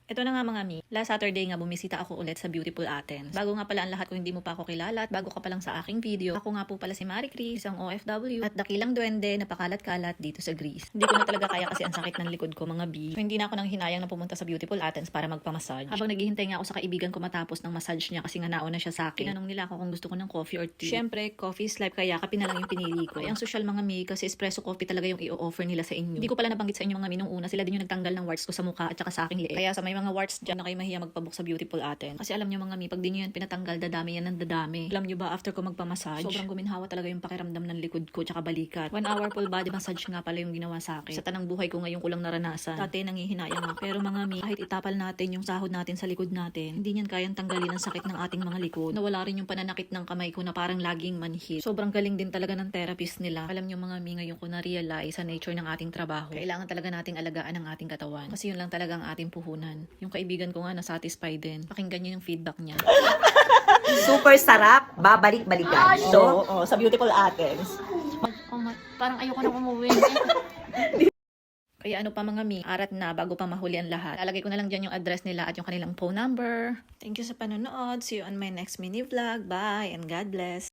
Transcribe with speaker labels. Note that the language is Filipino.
Speaker 1: Ito na nga mga mi, last Saturday nga bumisita ako ulit sa Beautiful Athens. Bago nga pala ang lahat kung hindi mo pa ako kilala at bago ka pa lang sa aking video, ako nga po pala si Marie Chris, isang OFW at dakilang duwende na pakalat-kalat dito sa Greece. Hindi ko na talaga kaya kasi ang sakit ng likod ko mga bi. So, hindi na ako nang hinayang na pumunta sa Beautiful Athens para magpamassage. Habang naghihintay nga ako sa kaibigan ko matapos ng massage niya kasi nga nauna siya sa akin. Tinanong nila ako kung gusto ko ng coffee or tea. Syempre, coffee is life kaya kape na lang yung pinili ko. Ay, ang social mga mi kasi espresso coffee talaga yung i-offer nila sa inyo. Hindi ko pala nabanggit sa inyo mga mi nung una, sila din yung nagtanggal ng warts ko sa mukha at saka sa aking liit. Kaya sa may mga warts dyan na kayo mahiya magpabook sa Beautiful Athens. Kasi alam nyo mga mi, pag di nyo yan pinatanggal, dadami yan ng dadami. Alam nyo ba, after ko magpamassage, sobrang guminhawa talaga yung pakiramdam ng likod ko tsaka balikat. 1 hour full body massage nga pala yung ginawa sa akin. Sa tanang buhay ko ngayon ko lang naranasan. Dati nangihinayang nga. Pero mga mi, kahit itapal natin yung sahod natin sa likod natin, hindi niyan kayang tanggalin ang sakit ng ating mga likod. Nawala rin yung pananakit ng kamay ko na parang laging manhid. Sobrang galing din talaga ng therapist nila. Alam nyo mga mi, ngayon ko na-realize sa nature ng ating trabaho. Kailangan talaga nating alagaan ang ating katawan. Kasi yun lang talaga ang ating puhunan. Yung kaibigan ko nga na-satisfied din. Pakinggan nyo yung feedback niya.
Speaker 2: Super sarap, babalik-balikan. So,
Speaker 1: Sa Beautiful Athens.
Speaker 3: Parang ayoko nang umuwi.
Speaker 1: Kaya ano pa mga mi, arat na bago pa mahuli ang lahat. Lalagay ko na lang dyan yung address nila at yung kanilang phone number. Thank you sa panonood. See you on my next mini vlog. Bye and God bless.